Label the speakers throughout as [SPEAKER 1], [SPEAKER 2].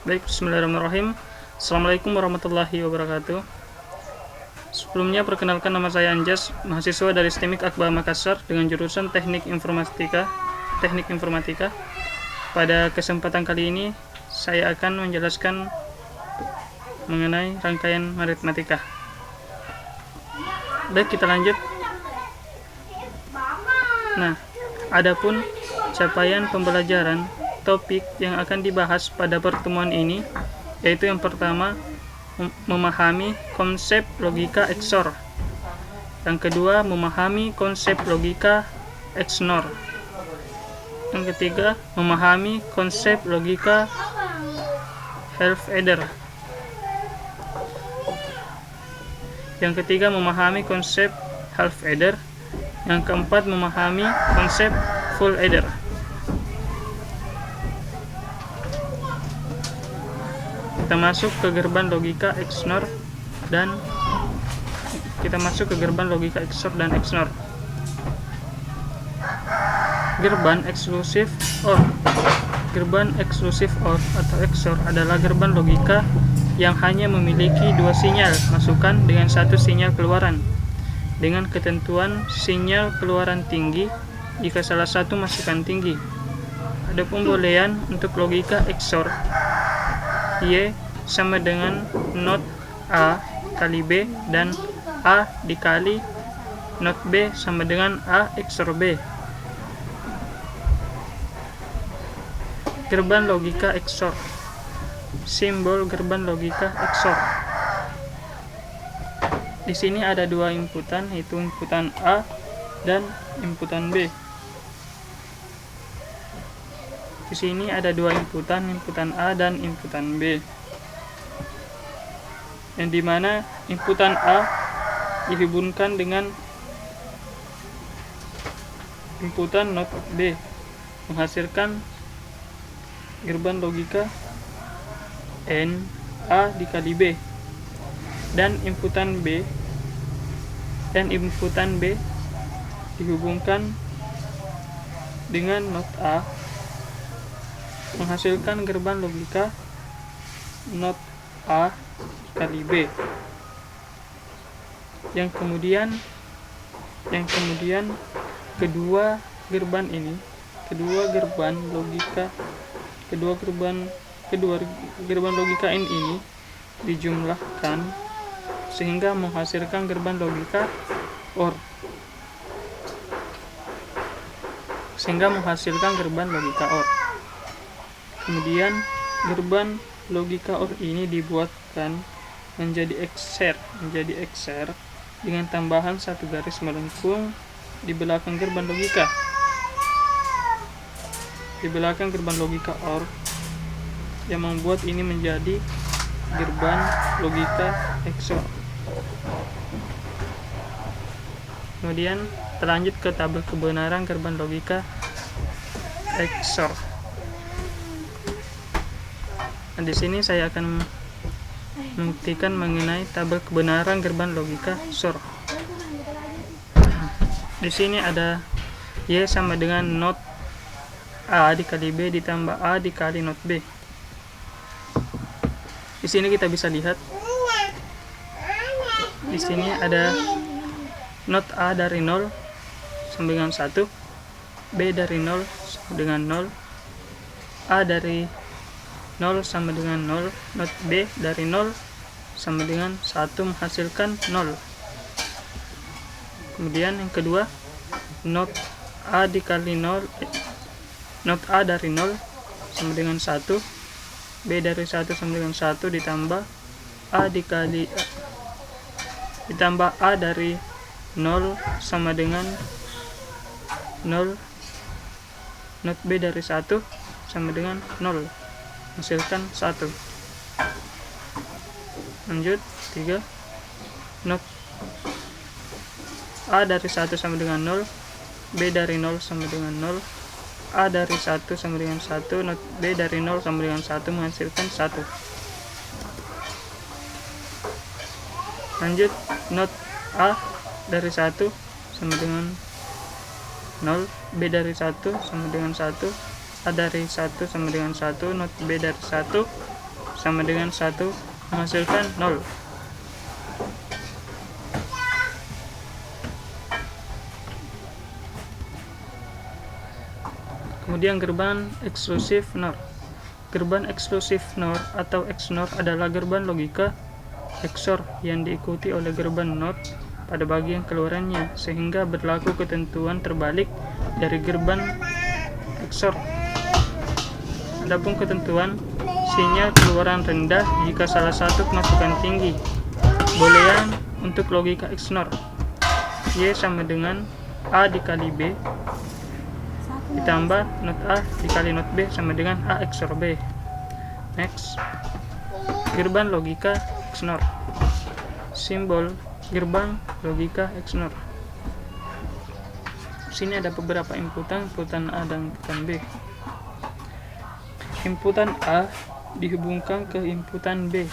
[SPEAKER 1] Baik, bismillahirrahmanirrahim. Assalamualaikum warahmatullahi wabarakatuh. Sebelumnya perkenalkan, nama saya Anjas, mahasiswa dari STEMIK Akbar Makassar dengan jurusan Teknik Informatika. Pada kesempatan kali ini saya akan menjelaskan mengenai rangkaian aritmatika. Baik, kita lanjut. Nah, adapun capaian pembelajaran topik yang akan dibahas pada pertemuan ini, yaitu yang pertama, memahami konsep logika XOR. Yang kedua, memahami konsep logika XNOR. Yang ketiga, memahami konsep logika half adder. Yang ketiga, memahami konsep half adder. Yang keempat, memahami konsep full adder. Kita masuk ke gerbang logika XNOR dan XNOR. Gerbang eksklusif OR. Gerbang eksklusif OR atau XOR adalah gerbang logika yang hanya memiliki dua sinyal masukan dengan satu sinyal keluaran, dengan ketentuan sinyal keluaran tinggi jika salah satu masukan tinggi. Ada pembolehan untuk logika XOR. Y sama dengan not A kali B dan A dikali not B sama dengan A XOR B. Gerbang logika XOR. Simbol gerbang logika XOR. Di sini ada dua inputan, yaitu inputan A dan inputan B. Di sini ada dua inputan A dan inputan B. Yang dimana inputan A dihubungkan dengan inputan not B, menghasilkan gerbang logika N A dikali B. Dan inputan B dihubungkan dengan not A, menghasilkan gerbang logika not A dikali B. Yang kemudian kedua gerbang logika ini dijumlahkan sehingga menghasilkan gerbang logika OR. Kemudian gerbang logika OR ini dibuatkan menjadi ekser dengan tambahan satu garis melengkung di belakang gerbang logika. OR yang membuat ini menjadi gerbang logika XOR. Kemudian terlanjut ke tabel kebenaran gerbang logika XOR. Nah, di sini saya akan membuktikan mengenai tabel kebenaran gerbang logika XOR. Di sini ada Y sama dengan not A dikali B ditambah A dikali not B. Di sini kita bisa lihat, di sini ada not A dari 0 sama dengan 1, B dari 0 sama dengan 0, A dari 0 sama dengan 0, not B dari 0 sama dengan 1 menghasilkan 0. Kemudian yang kedua, not A dikali 0, not A dari 0 sama dengan 1, B dari 1 sama dengan 1 ditambah A dari 0 sama dengan 0, not B dari 1 sama dengan 0, menghasilkan 1. Lanjut, 3, not A dari 1 sama dengan 0, B dari 0 sama dengan 0, A dari 1 sama dengan 1, not B dari 0 sama dengan 1, menghasilkan 1. Lanjut, not A dari 1 sama dengan 0, B dari 1 sama dengan 1, A dari 1 sama dengan 1, not B dari 1 sama dengan 1 menghasilkan 0. Kemudian gerbang eksklusif NOR. Gerbang eksklusif NOR atau XNOR adalah gerbang logika XOR yang diikuti oleh gerbang NOT pada bagian keluarannya, sehingga berlaku ketentuan terbalik dari gerbang XOR. Adapun ketentuan sinyal keluaran rendah jika salah satu kemasukan tinggi. Boolean untuk logika XNOR. Y sama dengan A dikali B ditambah not A dikali not B sama dengan A XOR B. Next, gerbang logika XNOR. Simbol gerbang logika XNOR. Sini ada beberapa inputan A dan inputan B. Inputan A dihubungkan ke inputan B.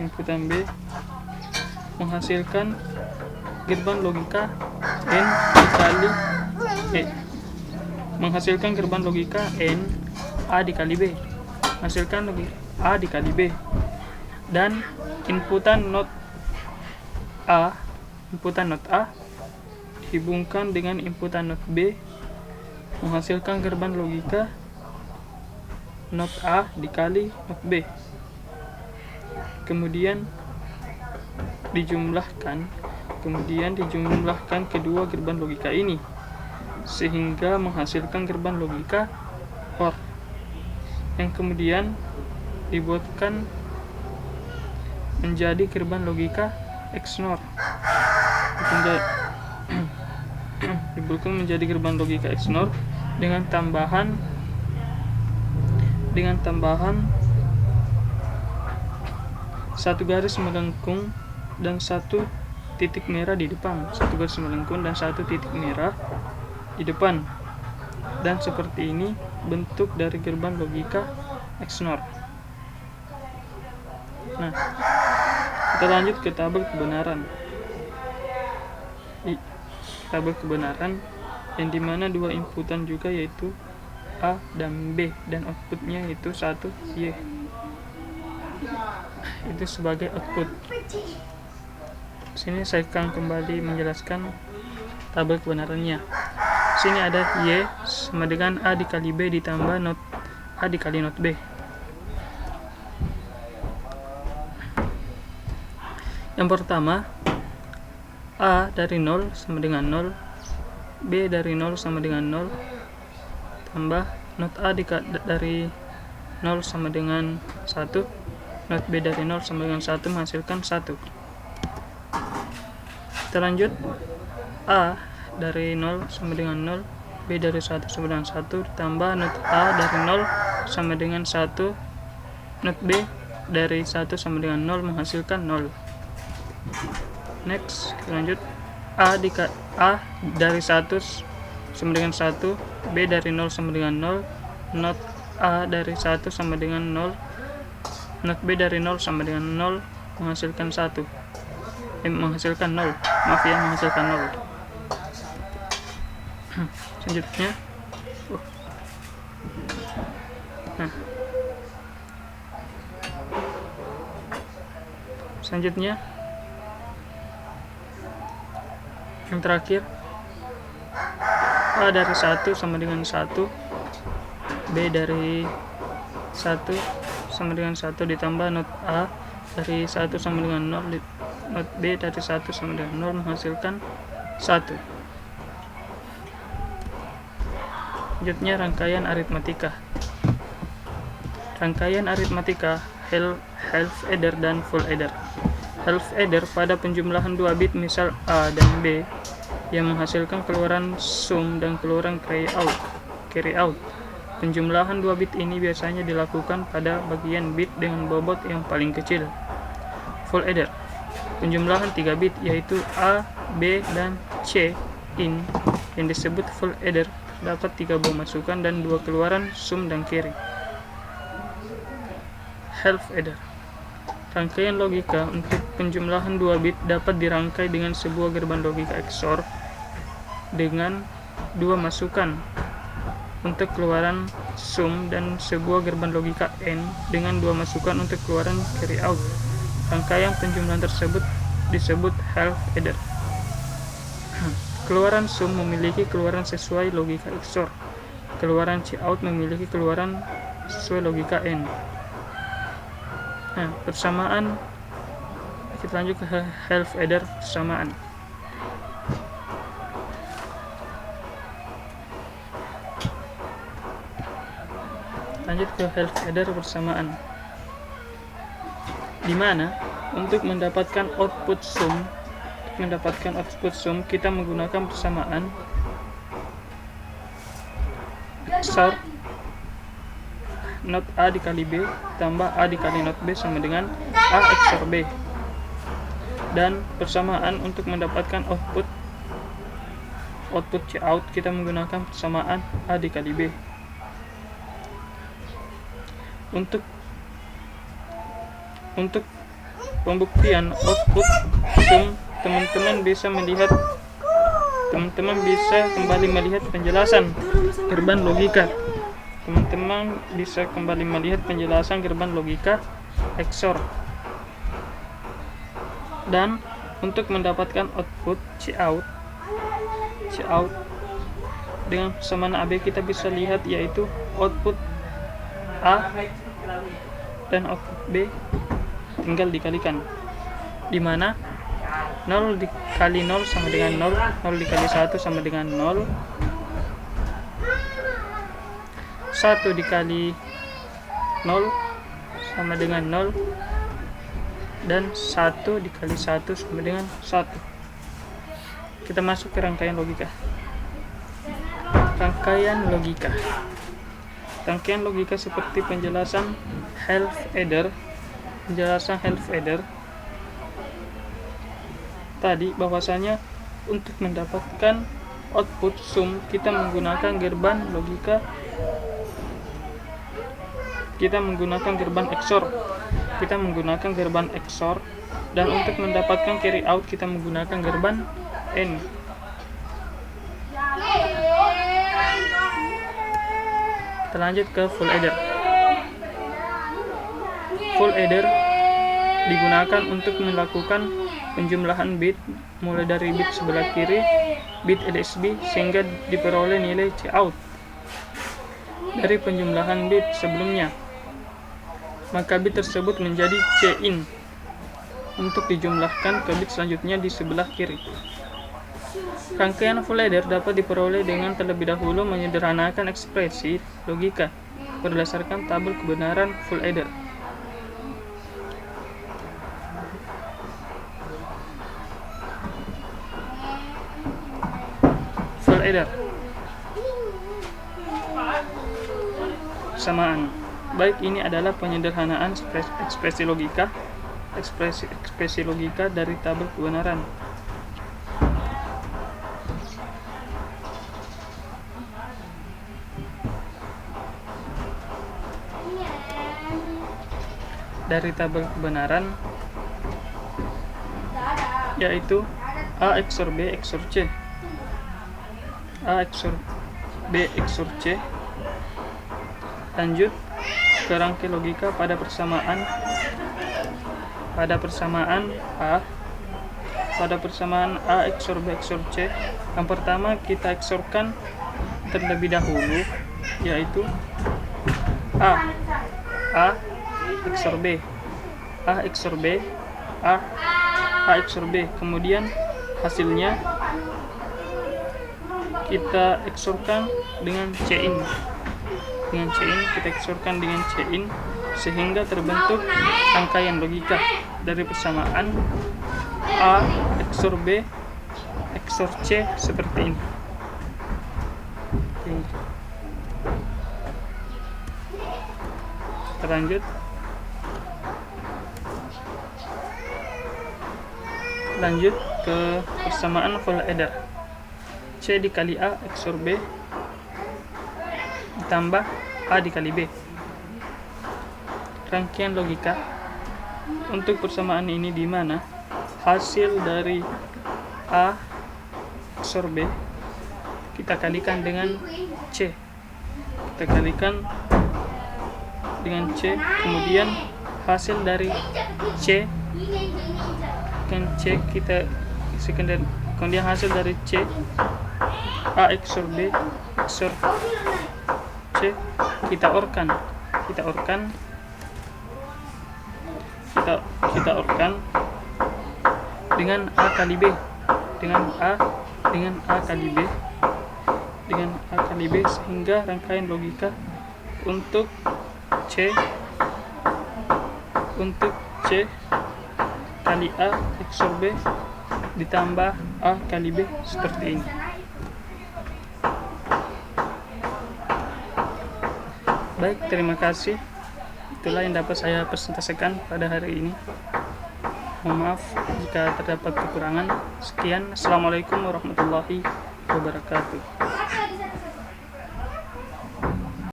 [SPEAKER 1] Inputan B menghasilkan gerbang logika N dikali E. Menghasilkan gerbang logika N A dikali B. Menghasilkan logika A dikali B. Dan inputan not A dihubungkan dengan inputan not B, menghasilkan gerbang logika not A dikali not B. Kemudian dijumlahkan kedua gerbang logika ini sehingga menghasilkan gerbang logika OR yang kemudian dibuatkan menjadi gerbang logika XNOR. Dibuatkan menjadi gerbang logika XNOR dengan tambahan satu garis melengkung dan satu titik merah di depan. Satu garis melengkung dan satu titik merah di depan. Dan seperti ini bentuk dari gerbang logika XNOR. Nah, kita lanjut ke tabel kebenaran. Tabel kebenaran yang dimana dua inputan juga, yaitu A dan B, dan outputnya itu 1 Y. Itu sebagai output. Sini saya akan kembali menjelaskan tabel kebenarannya. Sini ada Y sama dengan A dikali B ditambah not A dikali not B. Yang pertama, A dari 0 sama dengan 0, B dari 0 sama dengan 0, tambah not A dari 0 sama dengan 1, not B dari 0 sama dengan 1 menghasilkan 1. Kita lanjut, A dari 0 sama dengan 0, B dari 1 sama dengan 1, ditambah not A dari 0 sama dengan 1, not B dari 1 sama dengan 0 menghasilkan 0. Next, kita lanjut, A dari 1 sama dengan 1, B dari 0 sama dengan 0, not A dari 1 sama dengan 0, not B dari 0 sama dengan 0 menghasilkan 1. Menghasilkan 0. Menghasilkan 0. Selanjutnya, selanjutnya yang terakhir, A dari 1 sama dengan 1, B dari 1 sama dengan 1 ditambah not A dari 1 sama dengan 0, not B dari 1 sama dengan 0 menghasilkan 1. Selanjutnya, rangkaian aritmatika. Rangkaian aritmatika half adder dan full adder. Half adder pada penjumlahan 2 bit misal A dan B yang menghasilkan keluaran sum dan keluaran carry out. Penjumlahan 2 bit ini biasanya dilakukan pada bagian bit dengan bobot yang paling kecil. Full adder, penjumlahan 3 bit yaitu A, B, dan C in yang disebut full adder dapat 3 buah masukan dan 2 keluaran sum dan carry. Half adder, rangkaian logika untuk penjumlahan 2 bit dapat dirangkai dengan sebuah gerbang logika XOR dengan 2 masukan untuk keluaran sum dan sebuah gerbang logika N dengan dua masukan untuk keluaran carry out. Rangkaian penjumlahan tersebut disebut half adder. Keluaran sum memiliki keluaran sesuai logika XOR. Keluaran cout memiliki keluaran sesuai logika N. Persamaan, kita lanjut ke half adder persamaan. Lanjut ke half adder persamaan, di mana untuk mendapatkan output sum kita menggunakan persamaan XOR not A dikali B tambah A dikali not B sama dengan A XOR B. Dan persamaan untuk mendapatkan output cout kita menggunakan persamaan A dikali B. Untuk pembuktian output sum, teman-teman bisa kembali melihat penjelasan gerbang logika. Teman-teman bisa kembali melihat penjelasan gerbang logika XOR. Dan untuk mendapatkan output cout dengan persamaan AB kita bisa lihat, yaitu output A dan output B tinggal dikalikan, di mana 0 dikali 0 sama dengan 0, 0 dikali 1 sama dengan 0, 1 dikali 0 sama dengan 0, dan 1 dikali 1 sama dengan 1. Kita masuk ke rangkaian logika. Rangkaian logika seperti penjelasan half adder tadi, bahwasanya untuk mendapatkan output sum kita menggunakan gerbang XOR, dan untuk mendapatkan carry out kita menggunakan gerbang N. Kita lanjut ke full adder. Full adder digunakan untuk melakukan penjumlahan bit mulai dari bit sebelah kiri, bit LSB, sehingga diperoleh nilai cout dari penjumlahan bit sebelumnya. Maka bit tersebut menjadi C-in untuk dijumlahkan ke bit selanjutnya di sebelah kiri. Rangkaian full adder dapat diperoleh dengan terlebih dahulu menyederhanakan ekspresi logika berdasarkan tabel kebenaran full adder. Full adder persamaan. Baik, ini adalah penyederhanaan ekspresi logika dari tabel kebenaran. Dari tabel kebenaran, yaitu A XOR B XOR C, A XOR B XOR C. Lanjut ke rangkaian logika pada persamaan A XOR B XOR C. Yang pertama kita XOR-kan terlebih dahulu, yaitu A XOR B, A XOR B, A XOR B. Kemudian hasilnya kita XOR-kan dengan C-in. Kita XOR-kan dengan C-in sehingga terbentuk rangkaian logika dari persamaan A XOR B XOR C seperti ini. Lanjut ke persamaan full adder. C dikali A XOR B ditambah A dikali B. Rangkaian logika untuk persamaan ini di mana hasil dari A XOR B kita kalikan dengan C. kita kalikan dengan C, kemudian hasil dari C kan C kita kemudian hasil dari C A XOR B XOR C kita orkan dengan A kali B dengan A kali B sehingga rangkaian logika untuk C kali A XOR B ditambah A kali B seperti ini. Baik, terima kasih. Itulah yang dapat saya presentasikan pada hari ini. Mohon maaf jika terdapat kekurangan. Sekian, Assalamualaikum warahmatullahi wabarakatuh.